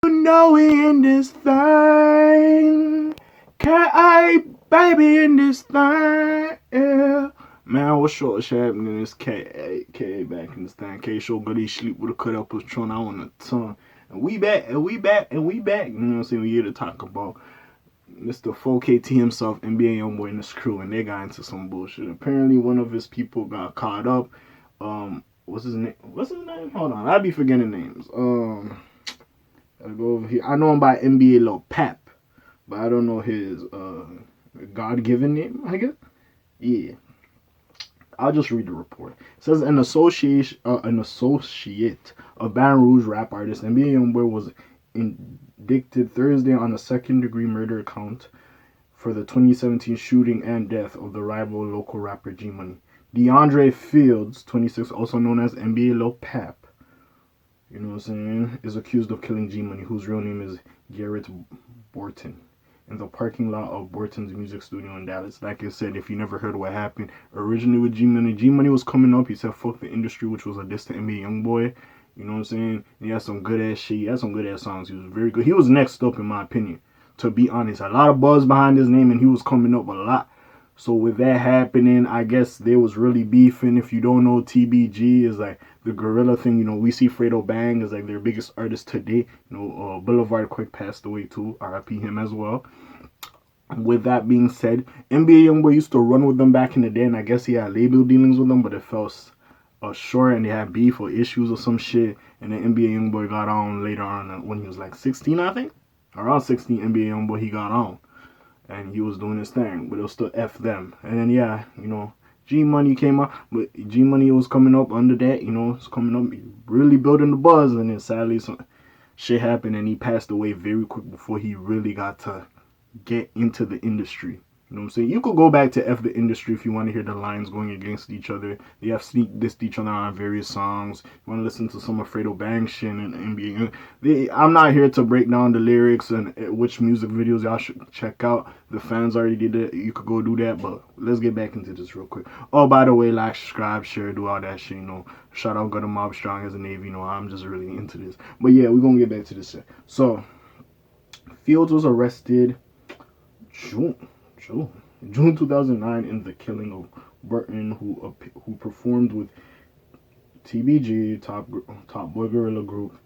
You know we in this thing. K.A. baby in this thing. Yeah. Man, what's short shit happening? This K.A. back in this thing. K show goody sleep with a cut up was trying on the tongue. And we back, and we back, and we back. You know what I'm saying? We here to talk about Mr. 4KT himself, NBA Youngboy and his crew, and they got into some bullshit. Apparently, one of his people got caught up. What's his name? Hold on, I be forgetting names. I'll go over here. I know him by NBA Lil Pap, but I don't know his God-given name, I guess. Yeah. I'll just read the report. It says an associate of Baton Rouge rap artist NBA Youngboy was indicted Thursday on a second-degree murder count for the 2017 shooting and death of the rival local rapper G Money. DeAndre Fields, 26, also known as NBA Lil Pap, you know what I'm saying, is accused of killing G Money, whose real name is Garrett Borton, in the parking lot of Borton's music studio in Dallas. Like I said, if you never heard what happened, originally with G Money was coming up. He said, fuck the industry, which was a diss to NBA Youngboy. You know what I'm saying? He had some good ass shit. He had some good ass songs. He was very good. He was next up, in my opinion, to be honest. A lot of buzz behind his name, and he was coming up a lot. So with that happening, I guess there was really beefing. If you don't know, TBG is like the gorilla thing. You know, we see Fredo Bang is like their biggest artist today. You know, Boulevard Quick passed away too. RIP him as well. With that being said, NBA Youngboy used to run with them back in the day, and I guess he had label dealings with them, but it fell short, and they had beef or issues or some shit. And then NBA Youngboy got on later on when he was like 16, I think. Around 16, NBA Youngboy, he got on. And he was doing his thing, but it was still F them. And then, yeah, you know, G Money came out, but G Money was coming up under that, you know, it's coming up, really building the buzz. And then sadly, some shit happened, and he passed away very quick before he really got to get into the industry. You know what I'm saying? You could go back to F the Industry if you want to hear the lines going against each other. They have sneak dissed each other on various songs. You want to listen to some of Fredo Bang shit and NBA. I'm not here to break down the lyrics and which music videos y'all should check out. The fans already did it. You could go do that, but let's get back into this real quick. Oh, by the way, like, subscribe, share, do all that shit, you know. Shout out Gutter Mob Strong as a Navy, you know. I'm just really into this. But yeah, we're going to get back to this shit. So, Fields was arrested June 2009 in the killing of Burton, who performed with TBG, Top Boy Gorilla Group,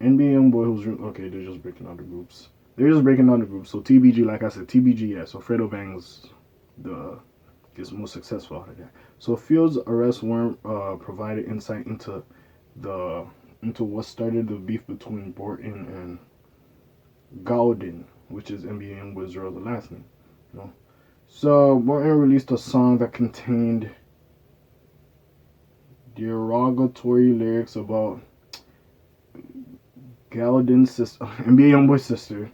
NBA Youngboy, who's okay. They're just breaking down the groups. So TBG, like I said, TBG, yeah. So Fredo Bang's is most successful out of that. So Fields' arrest warrant provided insight into what started the beef between Borton and Gowden, which is NBA Youngboy's real last name. You know? So Borton released a song that contained derogatory lyrics about Gowden's sister, NBA Youngboy's sister.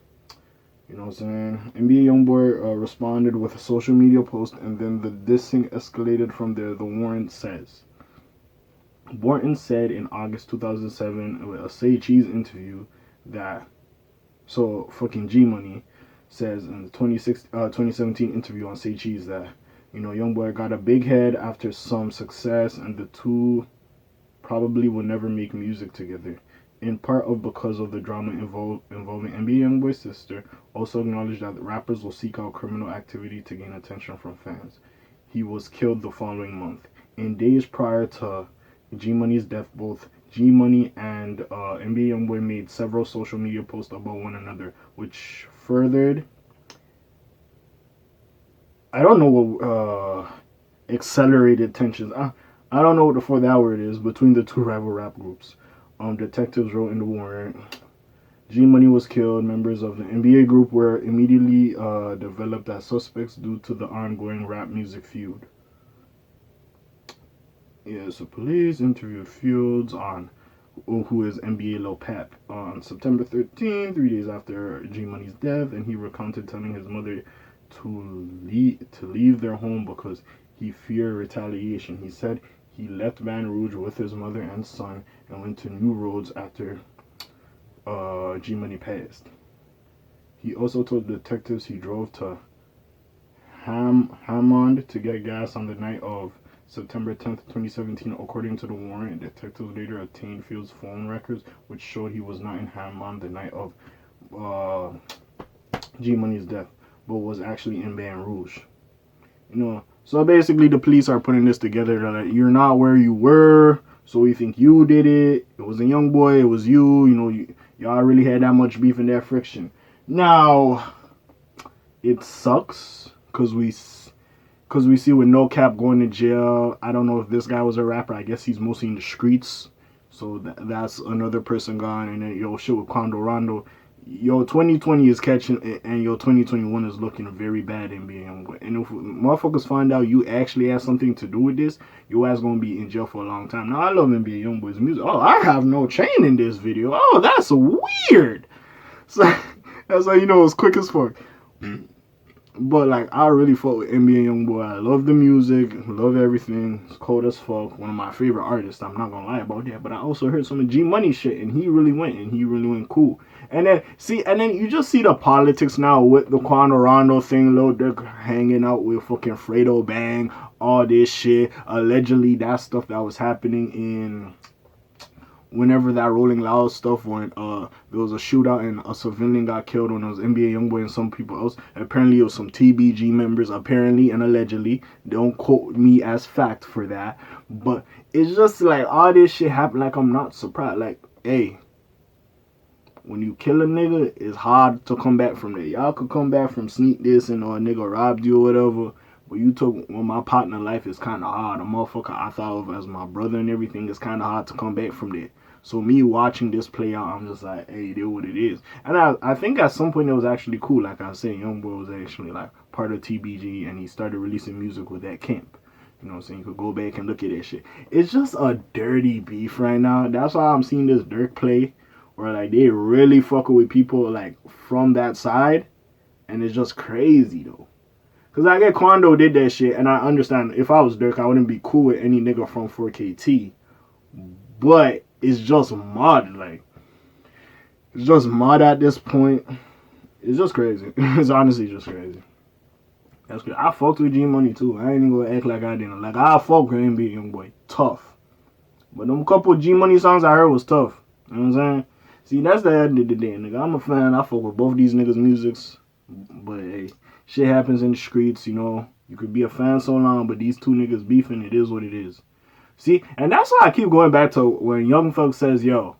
You know what I'm saying? NBA Youngboy responded with a social media post, and then the dissing escalated from there. The warrant says. Borton said in August 2007 with a Say Cheese interview that fucking G Money says in the 2017 interview on Say Cheese that, you know, Youngboy got a big head after some success, and the two probably will never make music together. In part of because of the drama involving NBA Youngboy's sister. Also acknowledged that the rappers will seek out criminal activity to gain attention from fans. He was killed the following month. In days prior to G Money's death, both G Money and NBA Youngboy made several social media posts about one another, which furthered, I don't know what accelerated tensions. I don't know what the fuck that word is between the two rival rap groups. Detectives wrote in the warrant. G Money was killed. Members of the NBA group were immediately developed as suspects due to the ongoing rap music feud. Yeah, so police interviewed Fields who is NBA Lil Pap, on September 13, 3 days after G Money's death, and he recounted telling his mother to leave their home because he feared retaliation. He said he left Baton Rouge with his mother and son and went to New Roads after G Money passed. He also told detectives he drove to Hammond to get gas on the night of September 10th, 2017. According to the warrant, detectives later obtained Fields' phone records, which showed he was not in Hammond the night of G Money's death, but was actually in Baton Rouge. So basically the police are putting this together that you're not where you were, so we think you did it. It was a Youngboy, it was you. Y'all really had that much beef and that friction. Now, it sucks because we see with No Cap going to jail. I don't know if this guy was a rapper. I guess he's mostly in the streets. So that's another person gone. And then, shit with Quando Rondo. 2020 is catching, and 2021 is looking very bad in NBA Youngboy. And if motherfuckers find out you actually had something to do with this, your ass gonna be in jail for a long time. Now, I love NBA Youngboy's music. Oh, I have no chain in this video. Oh, that's weird. So that's how you know it's quick as fuck. But like, I really fuck with NBA Youngboy. I love the music, love everything. It's cold as fuck. One of my favorite artists. I'm not gonna lie about that. But I also heard some of G Money shit, and he really went cool. And then you just see the politics now with the Quando Rondo thing. Lil Durk hanging out with fucking Fredo Bang, all this shit. Allegedly, that stuff that was happening in whenever that Rolling Loud stuff went, there was a shootout and a civilian got killed when it was NBA Youngboy and some people else. Apparently, it was some TBG members, apparently and allegedly. Don't quote me as fact for that. But it's just like all this shit happened. Like, I'm not surprised. Like, hey, when you kill a nigga, it's hard to come back from that. Y'all could come back from sneak this and a nigga robbed you or whatever. But you took my partner life is kind of hard. A motherfucker I thought of as my brother and everything is kind of hard to come back from that. So me watching this play out, I'm just like, hey, it is what it is. And I think at some point it was actually cool. Like I said, Youngboy was actually like part of TBG, and he started releasing music with that camp. You know what I'm saying? You could go back and look at that shit. It's just a dirty beef right now. That's why I'm seeing this Durk play, where like they really fucking with people like from that side, and it's just crazy though. Cause I get Quando did that shit, and I understand if I was Durk, I wouldn't be cool with any nigga from 4KT. But it's just mud, like it's just mud at this point. It's just crazy. It's honestly just crazy. That's good. I fucked with G Money too. I ain't even gonna act like I didn't. Like I fucked with NBA Youngboy, tough. But them couple G Money songs I heard was tough. You know what I'm saying? See, that's the end of the day, nigga. I'm a fan. I fuck with both these niggas' musics. But hey, shit happens in the streets, You could be a fan so long, but these two niggas beefing, it is what it is. See, and that's why I keep going back to when Young Thug says, yo,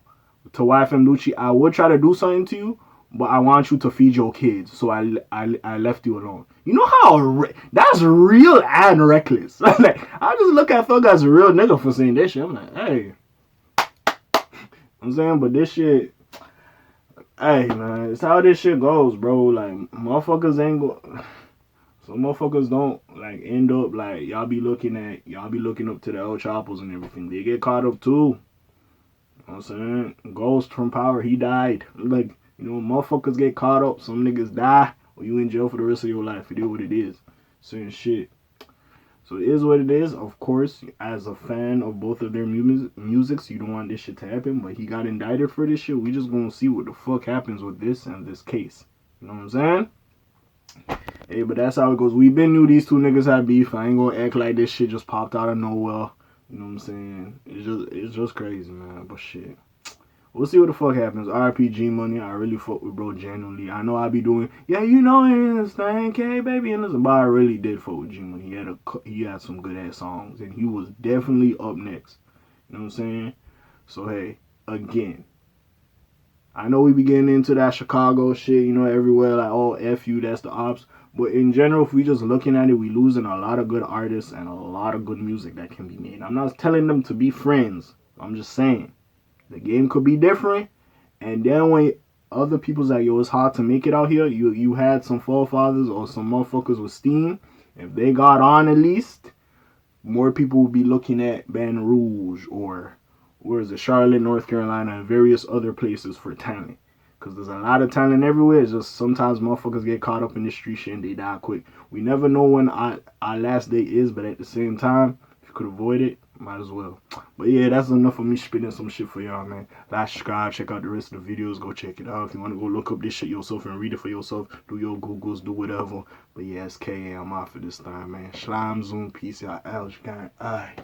to YFM Lucci, I would try to do something to you, but I want you to feed your kids, so I left you alone. You know how that's real and reckless. Like, I just look at Thug as a real nigga for saying this shit. I'm like, hey. I'm saying, but this shit, hey, man, it's how this shit goes, bro. Like, motherfuckers ain't go. So motherfuckers don't like end up like y'all be looking up to the El Chapos and everything. They get caught up too. You know what I'm saying? Ghost from Power, he died. Like, motherfuckers get caught up. Some niggas die, or you in jail for the rest of your life. It is what it is. Certain shit. So it is what it is. Of course, as a fan of both of their musics, you don't want this shit to happen. But he got indicted for this shit. We just gonna see what the fuck happens with this and this case. You know what I'm saying? Hey, but that's how it goes. We been knew these two niggas had beef. I ain't gonna act like this shit just popped out of nowhere. You know what I'm saying? It's just crazy, man. But shit. We'll see what the fuck happens. RIP G Money. I really fuck with bro genuinely. I know I be doing, in this thing, K baby, and listen, but I really did fuck with G Money. He had some good ass songs, and he was definitely up next. You know what I'm saying? So hey, again, I know we be getting into that Chicago shit, everywhere, like, oh, F you, that's the ops. But in general, if we just looking at it, we losing a lot of good artists and a lot of good music that can be made. I'm not telling them to be friends. I'm just saying. The game could be different. And then when other people's like, yo, it's hard to make it out here, you had some forefathers or some motherfuckers with steam. If they got on at least, more people will be looking at Baton Rouge or where is it, Charlotte, North Carolina, and various other places for talent. Because there's a lot of talent everywhere. It's just sometimes motherfuckers get caught up in the street shit and they die quick. We never know when our last day is, but at the same time, if you could avoid it, Might as well. But yeah, that's enough of me spitting some shit for y'all, man. Like, subscribe, check out the rest of the videos. Go check it out. If you want to go look up this shit yourself and read it for yourself, do your Googles, do whatever. But yeah, it's K.A. I'm out for this time, man. Slime Zoom, peace out, Alex gang. Alright.